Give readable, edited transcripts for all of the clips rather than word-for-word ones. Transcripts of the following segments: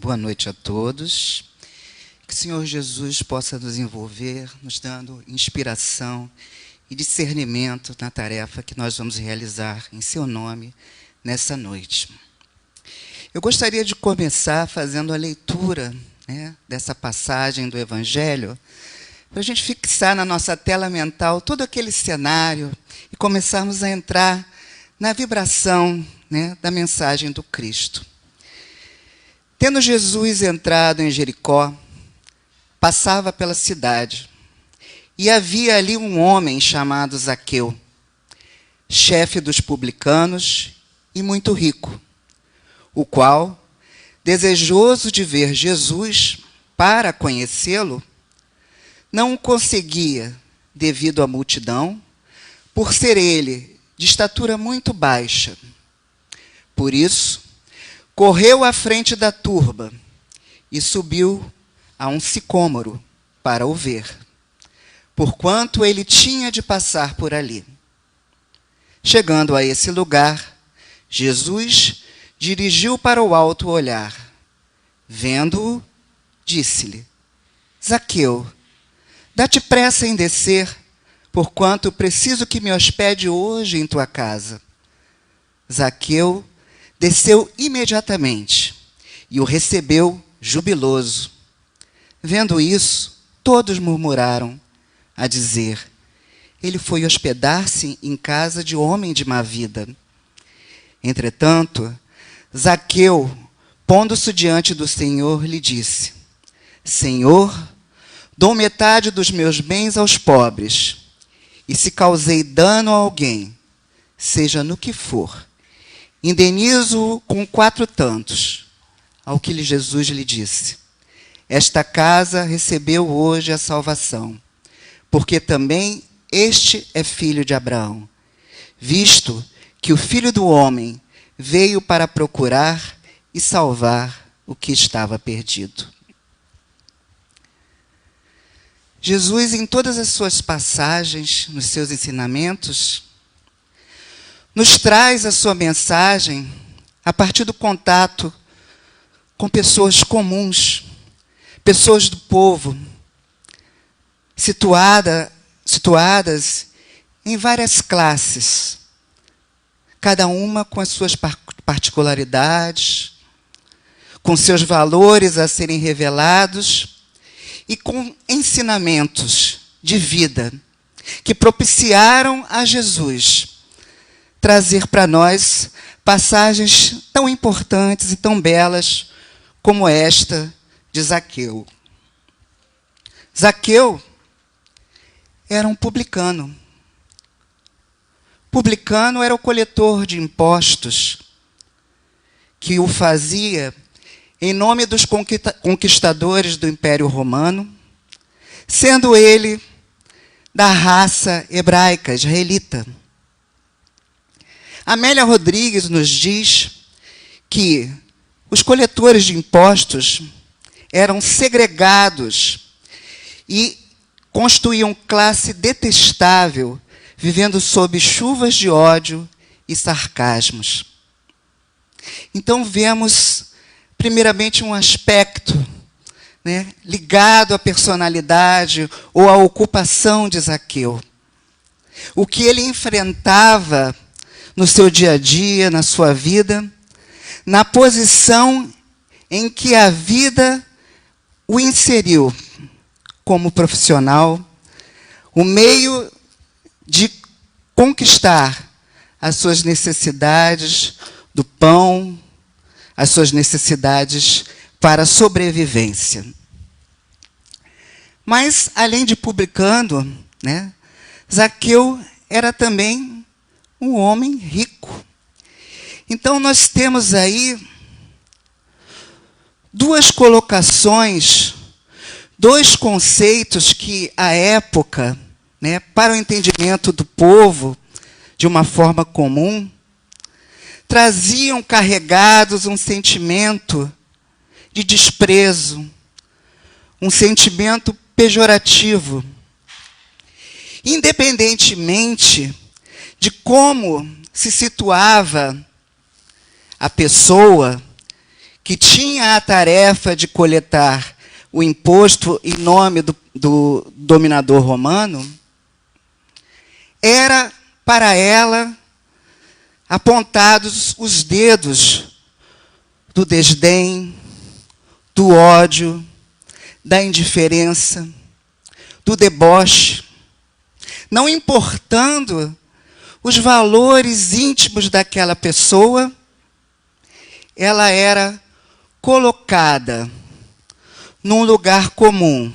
Boa noite a todos. Que o Senhor Jesus possa nos envolver, nos dando inspiração e discernimento na tarefa que nós vamos realizar em seu nome nessa noite. Eu gostaria de começar fazendo a leitura, dessa passagem do Evangelho, para a gente fixar na nossa tela mental todo aquele cenário e começarmos a entrar na vibração, da mensagem do Cristo. Tendo Jesus entrado em Jericó, passava pela cidade, e havia ali um homem chamado Zaqueu, chefe dos publicanos e muito rico, o qual, desejoso de ver Jesus para conhecê-lo, não o conseguia devido à multidão, por ser ele de estatura muito baixa. Por isso, correu à frente da turba e subiu a um sicômoro para o ver, porquanto ele tinha de passar por ali. Chegando a esse lugar, Jesus dirigiu para o alto o olhar. Vendo-o, disse-lhe: Zaqueu, dá-te pressa em descer, porquanto preciso que me hospede hoje em tua casa. Zaqueu desceu imediatamente e o recebeu jubiloso. Vendo isso, todos murmuraram, a dizer: ele foi hospedar-se em casa de homem de má vida. Entretanto, Zaqueu, pondo-se diante do Senhor, lhe disse: Senhor, dou metade dos meus bens aos pobres, e se causei dano a alguém, seja no que for, indenizo-o com 4 tantos. Ao que Jesus lhe disse: esta casa recebeu hoje a salvação, porque também este é filho de Abraão, visto que o Filho do Homem veio para procurar e salvar o que estava perdido. Jesus, em todas as suas passagens, nos seus ensinamentos, nos traz a sua mensagem a partir do contato com pessoas comuns, pessoas do povo, situadas em várias classes, cada uma com as suas particularidades, com seus valores a serem revelados e com ensinamentos de vida que propiciaram a Jesus trazer para nós passagens tão importantes e tão belas como esta de Zaqueu. Zaqueu era um publicano. Publicano era o coletor de impostos, que o fazia em nome dos conquistadores do Império Romano, sendo ele da raça hebraica, israelita. Amélia Rodrigues nos diz que os coletores de impostos eram segregados e constituíam classe detestável, vivendo sob chuvas de ódio e sarcasmos. Então vemos, primeiramente, um aspecto ligado à personalidade ou à ocupação de Zaqueu. O que ele enfrentava no seu dia a dia, na sua vida, na posição em que a vida o inseriu como profissional, o meio de conquistar as suas necessidades do pão, as suas necessidades para a sobrevivência. Mas, além de publicano, Zaqueu era também um homem rico. Então, nós temos aí 2 colocações, 2 conceitos que, à época, para o entendimento do povo, de uma forma comum, traziam carregados um sentimento de desprezo, um sentimento pejorativo. Independentemente de como se situava a pessoa que tinha a tarefa de coletar o imposto em nome do dominador romano, era para ela apontados os dedos do desdém, do ódio, da indiferença, do deboche, não importando os valores íntimos daquela pessoa, ela era colocada num lugar comum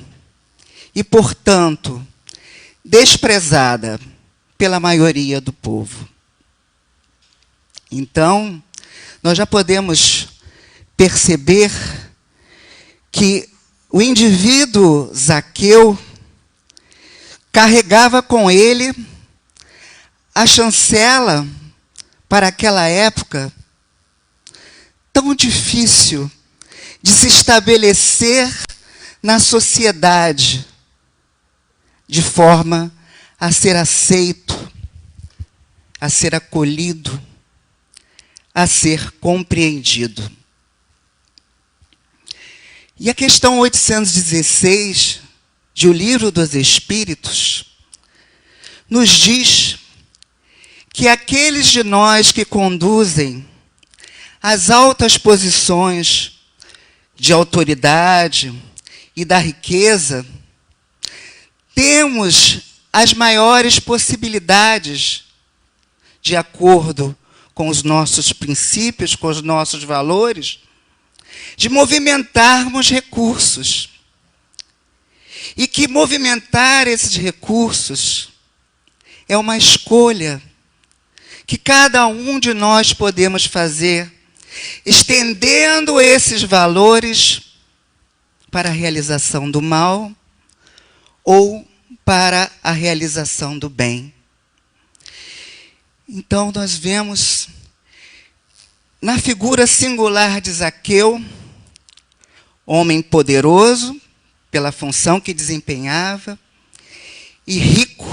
e, portanto, desprezada pela maioria do povo. Então, nós já podemos perceber que o indivíduo Zaqueu carregava com ele a chancela para aquela época tão difícil de se estabelecer na sociedade de forma a ser aceito, a ser acolhido, a ser compreendido. E a questão 816 de O Livro dos Espíritos nos diz que aqueles de nós que conduzem as altas posições de autoridade e da riqueza, temos as maiores possibilidades, de acordo com os nossos princípios, com os nossos valores, de movimentarmos recursos. E que movimentar esses recursos é uma escolha que cada um de nós podemos fazer, estendendo esses valores para a realização do mal ou para a realização do bem. Então, nós vemos na figura singular de Zaqueu, homem poderoso pela função que desempenhava e rico.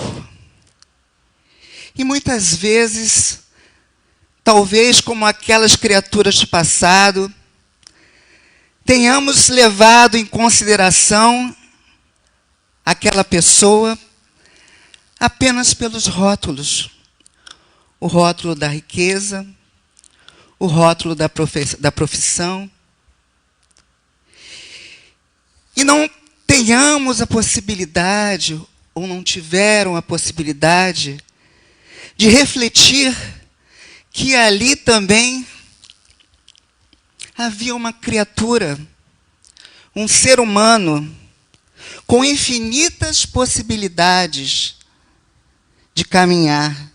E muitas vezes, talvez como aquelas criaturas do passado, tenhamos levado em consideração aquela pessoa apenas pelos rótulos. O rótulo da riqueza, o rótulo da profissão. E não tenhamos a possibilidade, ou não tiveram a possibilidade, de refletir que ali também havia uma criatura, um ser humano, com infinitas possibilidades de caminhar,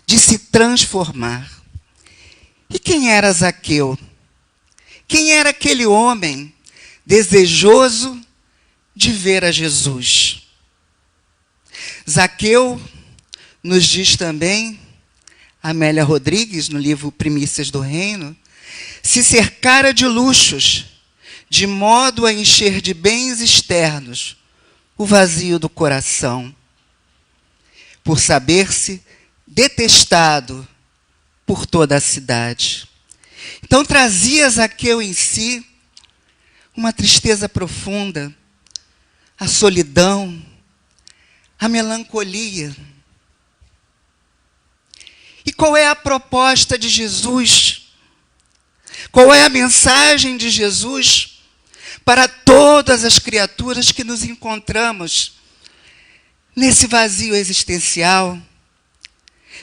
de se transformar. E quem era Zaqueu? Quem era aquele homem desejoso de ver a Jesus? Zaqueu, nos diz também Amélia Rodrigues, no livro Primícias do Reino, se cercara de luxos, de modo a encher de bens externos o vazio do coração, por saber-se detestado por toda a cidade. Então trazia Zaqueu em si uma tristeza profunda, a solidão, a melancolia. E qual é a proposta de Jesus? Qual é a mensagem de Jesus para todas as criaturas que nos encontramos nesse vazio existencial,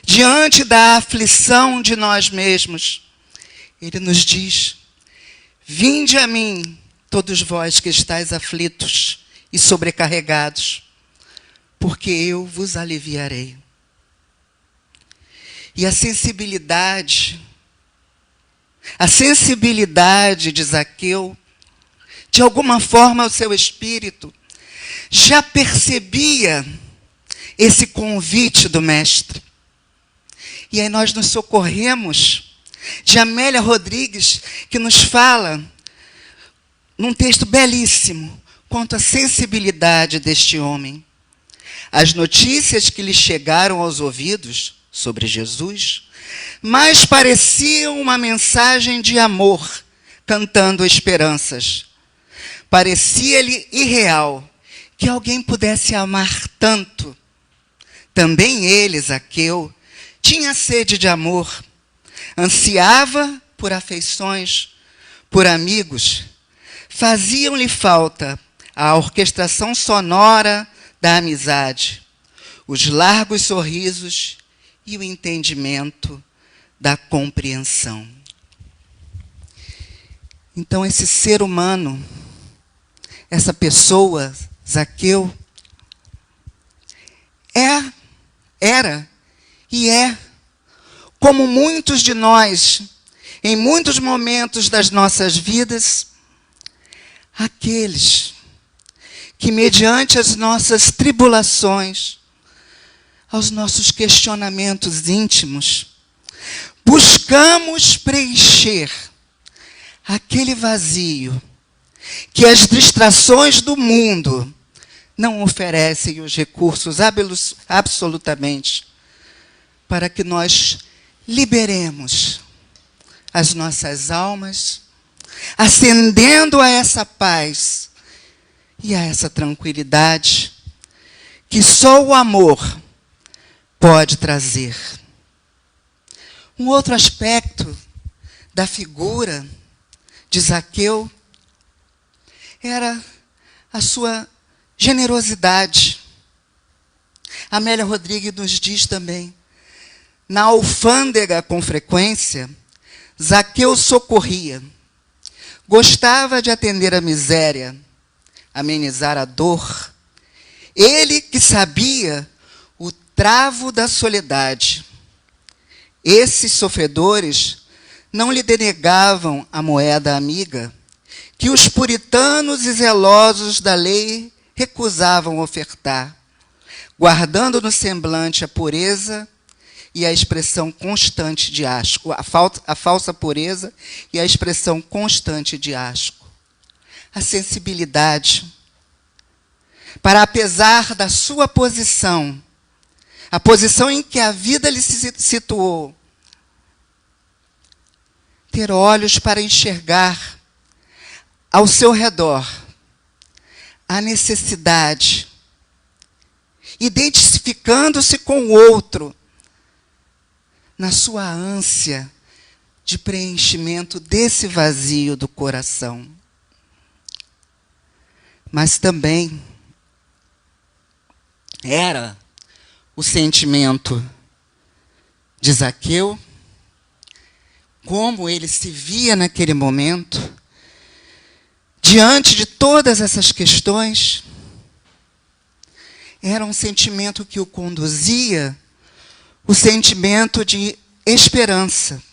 diante da aflição de nós mesmos? Ele nos diz: vinde a mim, todos vós que estáis aflitos e sobrecarregados, porque eu vos aliviarei. E a sensibilidade de Zaqueu, de alguma forma o seu espírito já percebia esse convite do Mestre. E aí nós nos socorremos de Amélia Rodrigues, que nos fala, num texto belíssimo, quanto à sensibilidade deste homem. As notícias que lhe chegaram aos ouvidos sobre Jesus mais pareciam uma mensagem de amor, cantando esperanças. Parecia-lhe irreal que alguém pudesse amar tanto. Também ele, Zaqueu, tinha sede de amor, ansiava por afeições, por amigos. Faziam-lhe falta a orquestração sonora da amizade, os largos sorrisos e o entendimento da compreensão. Então, esse ser humano, essa pessoa, Zaqueu, era e é, como muitos de nós, em muitos momentos das nossas vidas, aqueles que, mediante as nossas tribulações, aos nossos questionamentos íntimos, buscamos preencher aquele vazio que as distrações do mundo não oferecem os recursos absolutamente para que nós liberemos as nossas almas, ascendendo a essa paz e a essa tranquilidade que só o amor pode trazer. Um outro aspecto da figura de Zaqueu era a sua generosidade. Amélia Rodrigues nos diz também: na alfândega, com frequência, Zaqueu socorria. Gostava de atender a miséria, amenizar a dor. Ele que sabia o travo da soledade. Esses sofredores não lhe denegavam a moeda amiga que os puritanos e zelosos da lei recusavam ofertar, guardando no semblante a pureza e a expressão constante de asco, a falsa pureza e a expressão constante de asco. A sensibilidade para, apesar da sua posição, a posição em que a vida lhe se situou, ter olhos para enxergar ao seu redor a necessidade, identificando-se com o outro, na sua ânsia de preenchimento desse vazio do coração. Mas também era o sentimento de Zaqueu, como ele se via naquele momento, diante de todas essas questões, era um sentimento que o conduzia, o sentimento de esperança.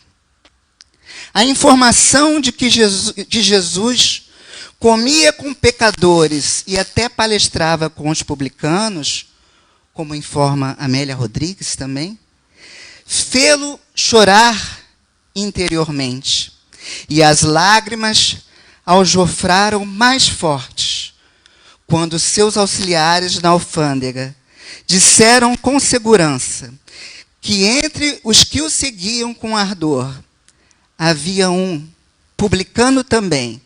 A informação de que Jesus comia com pecadores e até palestrava com os publicanos, como informa Amélia Rodrigues também, fê-lo chorar interiormente, e as lágrimas aljofraram mais fortes, quando seus auxiliares na alfândega disseram com segurança que entre os que o seguiam com ardor havia um, publicano também,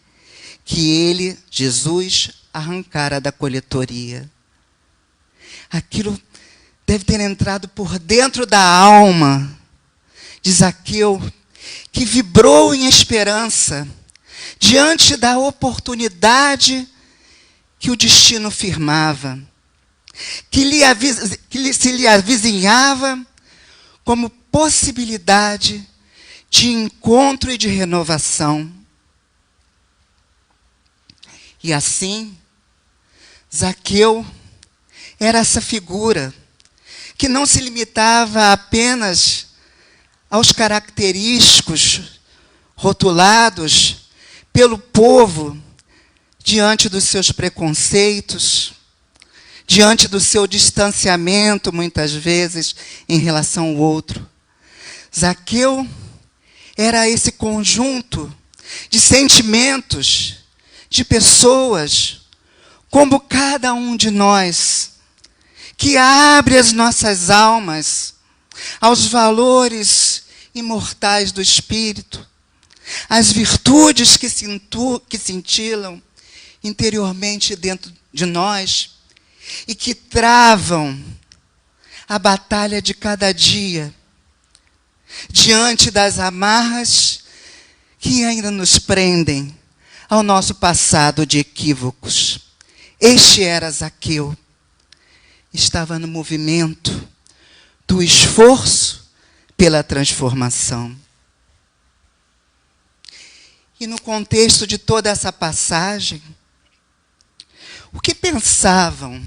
que ele, Jesus, arrancara da coletoria. Aquilo deve ter entrado por dentro da alma de Zaqueu, que vibrou em esperança diante da oportunidade que o destino firmava, que se lhe avizinhava como possibilidade de encontro e de renovação. E assim, Zaqueu era essa figura que não se limitava apenas aos característicos rotulados pelo povo diante dos seus preconceitos, diante do seu distanciamento, muitas vezes, em relação ao outro. Zaqueu era esse conjunto de sentimentos, de pessoas, como cada um de nós, que abre as nossas almas aos valores imortais do Espírito, as virtudes que cintilam interiormente dentro de nós e que travam a batalha de cada dia diante das amarras que ainda nos prendem ao nosso passado de equívocos. Este era Zaqueu. Estava no movimento do esforço pela transformação. E no contexto de toda essa passagem, o que pensavam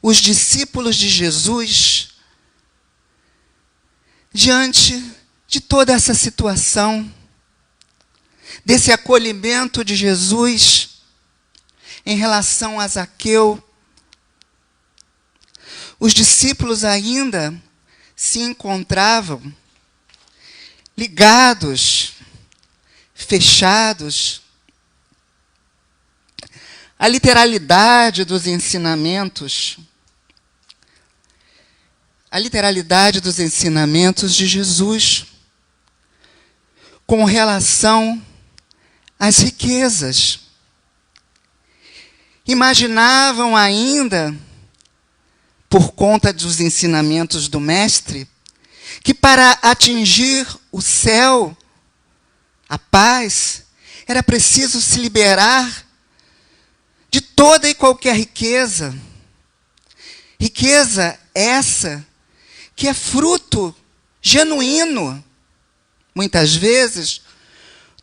os discípulos de Jesus diante de toda essa situação, desse acolhimento de Jesus em relação a Zaqueu? Os discípulos ainda se encontravam ligados, fechados à literalidade dos ensinamentos, de Jesus com relação às riquezas. Imaginavam ainda, por conta dos ensinamentos do Mestre, que para atingir o céu, a paz, era preciso se liberar de toda e qualquer riqueza. Riqueza essa que é fruto genuíno, muitas vezes,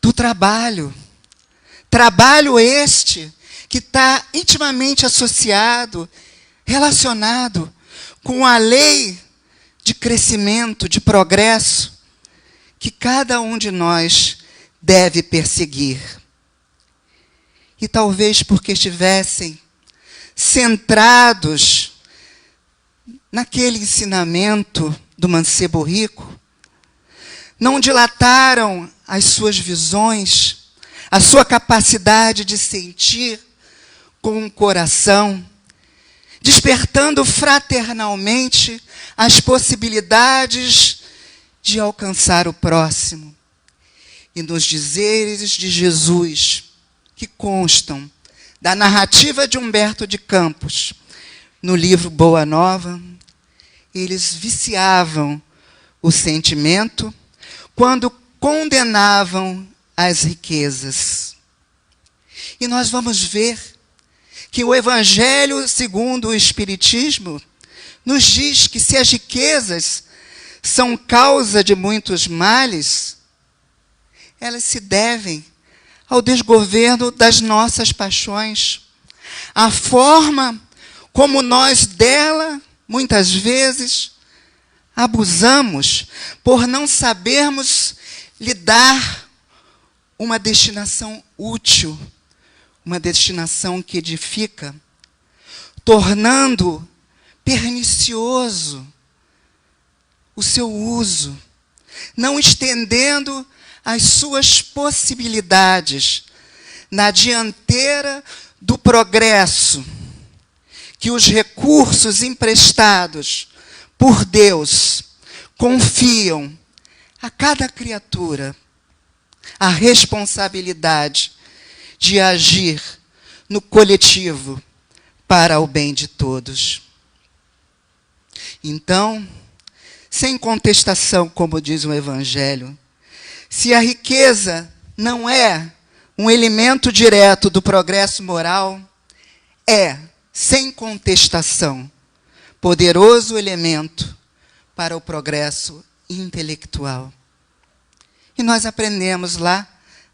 do trabalho. Trabalho este que está intimamente associado, relacionado com a lei de crescimento, de progresso, que cada um de nós deve perseguir. E talvez porque estivessem centrados naquele ensinamento do mancebo rico, não dilataram as suas visões, a sua capacidade de sentir com o coração, despertando fraternalmente as possibilidades de alcançar o próximo. E nos dizeres de Jesus, que constam da narrativa de Humberto de Campos, no livro Boa Nova, eles viciavam o sentimento quando condenavam as riquezas. E nós vamos ver que o Evangelho, segundo o Espiritismo, nos diz que se as riquezas são causa de muitos males, elas se devem ao desgoverno das nossas paixões, a forma como nós dela, muitas vezes, abusamos por não sabermos lhe dar uma destinação útil, uma destinação que edifica, tornando pernicioso o seu uso, não estendendo as suas possibilidades na dianteira do progresso que os recursos emprestados por Deus confiam a cada criatura a responsabilidade de agir no coletivo para o bem de todos. Então, sem contestação, como diz o Evangelho, se a riqueza não é um elemento direto do progresso moral, é, sem contestação, poderoso elemento para o progresso intelectual. E nós aprendemos lá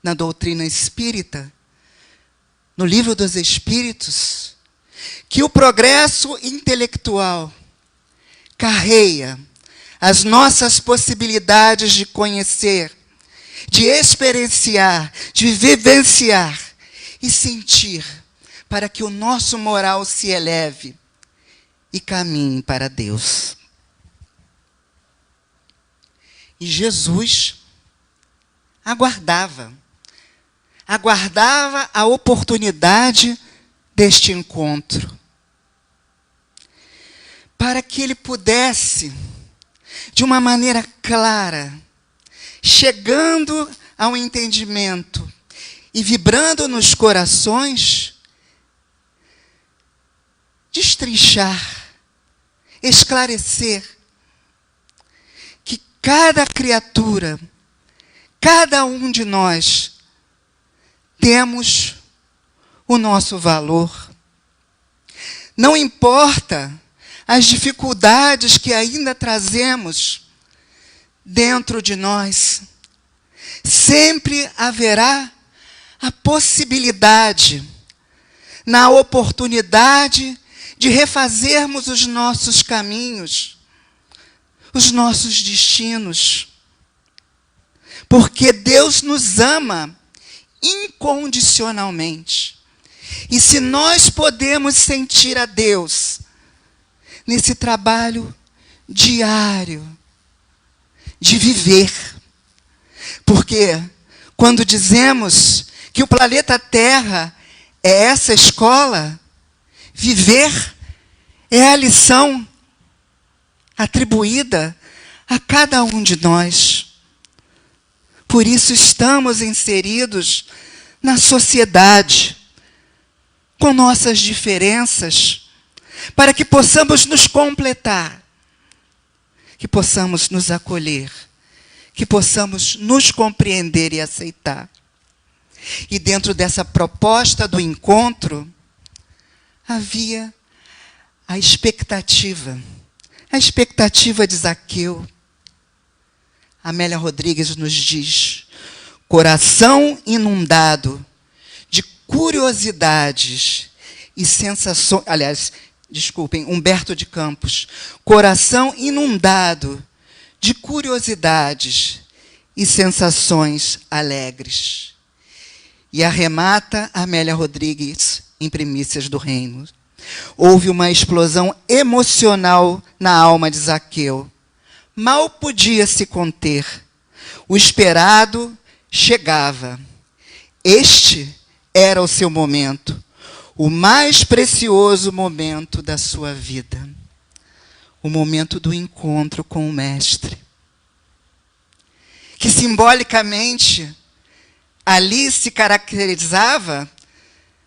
na doutrina espírita, no Livro dos Espíritos, que o progresso intelectual carreia as nossas possibilidades de conhecer, de experienciar, de vivenciar e sentir, para que o nosso moral se eleve e caminhe para Deus. E Jesus aguardava a oportunidade deste encontro, para que ele pudesse, de uma maneira clara, chegando ao entendimento e vibrando nos corações, destrinchar, esclarecer que cada criatura, cada um de nós, temos o nosso valor. Não importa as dificuldades que ainda trazemos dentro de nós, sempre haverá a possibilidade, na oportunidade de refazermos os nossos caminhos, os nossos destinos. Porque Deus nos ama incondicionalmente. E se nós podemos sentir a Deus nesse trabalho diário de viver, porque quando dizemos que o planeta Terra é essa escola, viver é a lição atribuída a cada um de nós. Por isso estamos inseridos na sociedade, com nossas diferenças, para que possamos nos completar, que possamos nos acolher, que possamos nos compreender e aceitar. E dentro dessa proposta do encontro, havia a expectativa de Zaqueu. Amélia Rodrigues nos diz: coração inundado de curiosidades e sensações. Aliás, desculpem, Humberto de Campos. Coração inundado de curiosidades e sensações alegres. E arremata Amélia Rodrigues em Primícias do Reino. Houve uma explosão emocional na alma de Zaqueu. Mal podia se conter. O esperado chegava. Este era o seu momento, o mais precioso momento da sua vida. O momento do encontro com o Mestre. Que simbolicamente ali se caracterizava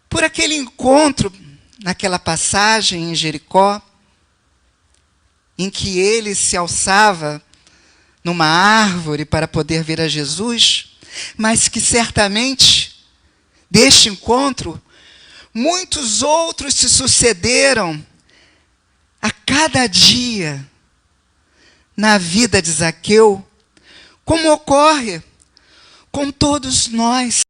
por aquele encontro, naquela passagem em Jericó, em que ele se alçava numa árvore para poder ver a Jesus, mas que certamente, deste encontro, muitos outros se sucederam a cada dia na vida de Zaqueu, como ocorre com todos nós.